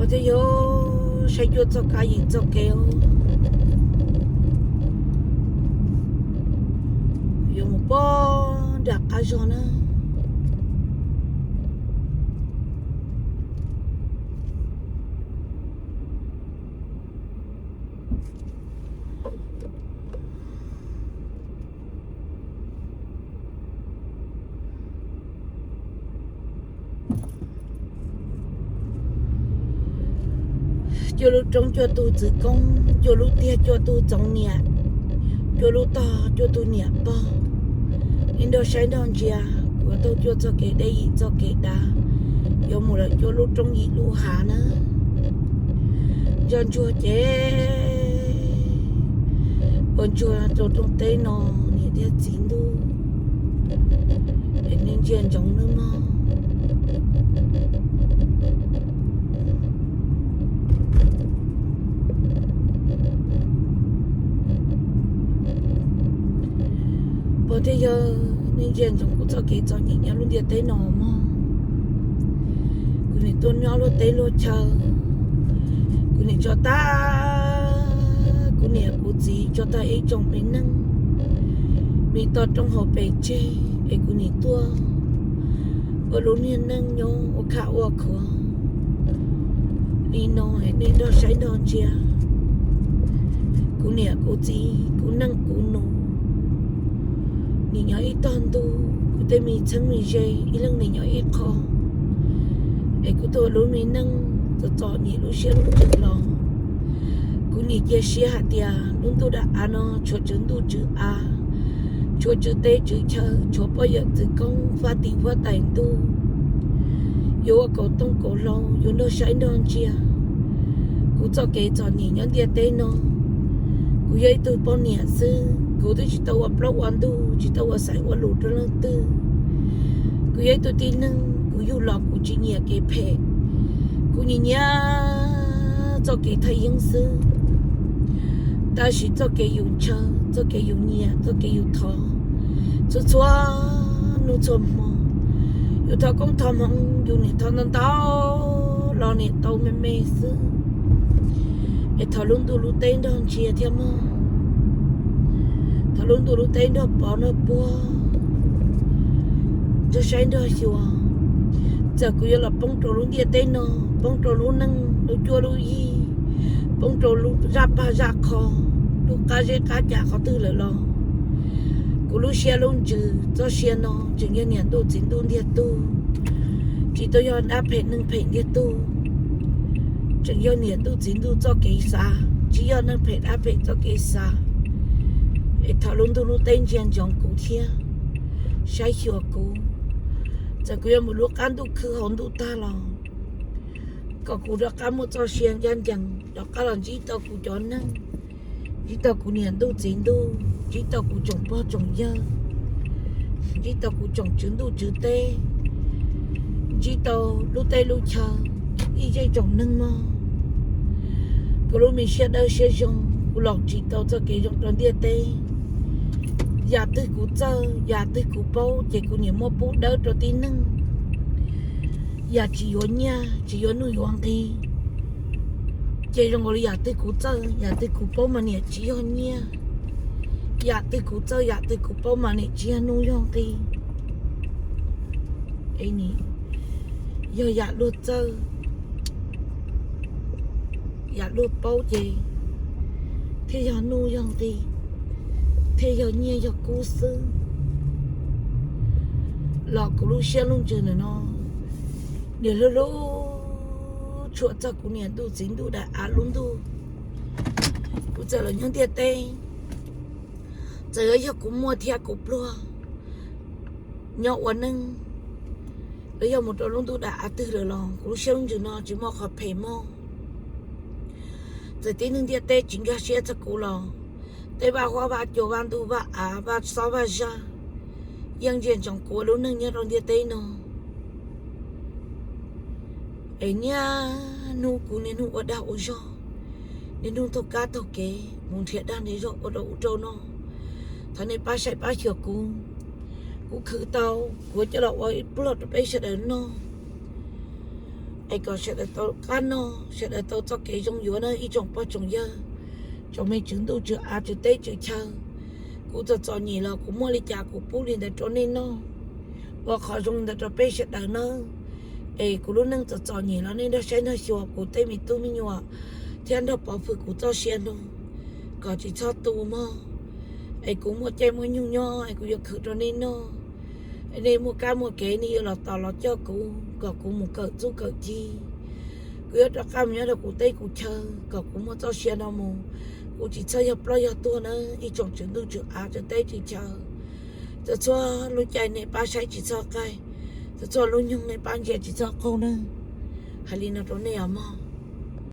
我这有谁就做个人做给哦，用包打个什呢？cho lúc trong cho tôi tự công cho lúc tia cho tôi trong nhà cho lúc to cho tôi nhà to nên đó sai đó chia của tôi cho cái đây cho cái đá cho một là cho lúc trong gì lúc hạ nữa cho chua chế còn chua cho trong tây nó thì để chín đu nên chuyện giống nữa mà bây giờ nên chuyện chúng cũng cho cái cho những nhà luôn đi tới nó mà cứ này tôi nhau luôn tới luôn chờ cứ này cho ta cứ này cứ gì cho ta ấy trong mình nâng mình to trong hồ bể chê ấy cứ này tua ở lúc này nâng nhau ở cả ở cửa đi nói nên đó sai đó chia cứ này cứ gì cứ nâng cứ nô nị nhỏ ít toàn tu, cứ tay mình chẳng mình dây, ít lần nị nhỏ ít khó, ấy cứ tôi luôn mình nâng, tôi nhị lúc xưa lúc chừng lo, cứ nị chia sẻ hạt tiền, lúc tôi đã ăn nó, cho chứng tu chữ a, cho chữ tê chữ chờ, cho bao giờ chữ công phát tiền phát tài tu, yêu cầu tông cổ lâu, yêu nó sai non chia, cứ cho cái cho nhị nhỏ tiền tê nó, cứ vậy tôi bao nhiêu xưa. Cô tôi chỉ tao upload one tu, chỉ tao xài one lụt cho nó tư. Cô ấy tôi tin nâng, cô yêu lọ cô chỉ nhẹ cái phe, cô nhìn nhá cho cái thay yên sư, ta chỉ cho cái yêu chờ, cho cái yêu nhẹ, cho cái yêu thọ, cho nó cho mò, yêu thọ cũng thọ mong, yêu nhẹ thọ nó tao, lo nhẹ tao mê sư, để thọ luôn tu luôn tên đơn chia theo mò. Thằng luôn tụi nó thấy nó bỏ nó bua cho sáng đó chùa giờ cứ là bông trâu luôn đi tên nó bông trâu luôn nâng nó chua luôn gì bông trâu luôn ra kho luôn cá dê cá chả khó tư lại lo cứ lúc xe luôn trừ cho xe nó chỉ như nhận đồ chính đồ đi tu chỉ tôi cho áp hệ nâng hệ đi tu chỉ như nhận đồ chính đồ cho cái xa chỉ do nâng hệ áp hệ cho cái xa thảo luận tôi lúc tên chuyện trong cụ thiên sai hiểu cụ giờ cứ một lúc ăn tôi cứ hồn tôi ta là có cụ đó cá một cho xiên dân chẳng đó cá là chỉ tao cụ cho năng chỉ tao cụ niệm tôi chính tôi chỉ tao cụ trồng bao trồng dơ chỉ tao cụ trồng trứng tôi chữ tê chỉ tao lúc tê lúc chờ đi dây trồng nâng mò cụ lúc mình xe đâu xe dùng cụ lọc chỉ tao cho cái dùng đoàn địa tê giờ tôi cũng chơi giờ tôi cũng bao chỉ cũng nhiều mua bút đỡ cho tí nâng giờ chỉ ở nhà chỉ ở nuôi hoàng thì chỉ trong cái giờ tôi cũng chơi giờ tôi cũng bao mà nè chỉ ở nhà giờ tôi cũng chơi giờ tôi cũng bao mà nè chỉ ở nuôi hoàng thì ấy nè giờ luôn chơi giờ luôn bao gì thì giờ nuôi hoàng thì thế giờ nhiều giờ cố sư lọ của lúc xe luôn chơi này nó để lúc chuột cho của nhà tu chính tu đã á luôn tu cũng giờ là những tiền tê giờ giờ cũng mua theo cũng lo nhậu ở nâng bây giờ một đồ luôn tu đã từ rồi lo của lúc xe luôn chơi nó chỉ mua khỏi phải mua giờ tiền những tiền tê chính cái xe cho cụ lo tây ba hoa ba chỗ ban tu ba ba sáu ba ra yang chuyện trong cuộc lúc nâng nhớ trong địa tây nó ấy nha nu cũng nên nu ở đâu cho nên nu thâu cá thâu kế muốn thiệt đang để rồi ở đâu trâu nó thằng này ba sai ba chiều cũng khử tàu của cho lão ấy bớt bây giờ đến nó ai có sẽ là tao can nó sẽ là tao cho cái trong yếu nó ít trong bao trong giờ trong mấy chứng đâu chưa à chưa tết chưa chờ cũng cho nhỉ là cũng mua đi trả cũng bù đi để cho nên nó và khó dùng để cho bé sẽ đỡ nó ấy cũng lúc nâng cho nhỉ là nên nó sẽ nó xua cũng tây mình tu mình nhua thì anh đó bảo phụ cũng cho xe nó có chỉ cho tu mà ấy cũng mua chơi mua nhung nho ấy cũng được khử cho nên nó nên mua cá mua kế này là tao nó cho cũng có cũng một cỡ chút cỡ chi cứ cho cam nhớ là cũng tây cũng chờ có cũng mua cho xe nó mua cũng chỉ chơi hợp lo hợp tua nữa ít trong chuyện đâu chưa à cho tây chỉ chờ cho lúc chạy này ba sai chỉ cho cái cho lúc nhung này ba chạy chỉ cho câu nữa hay là nó này à mà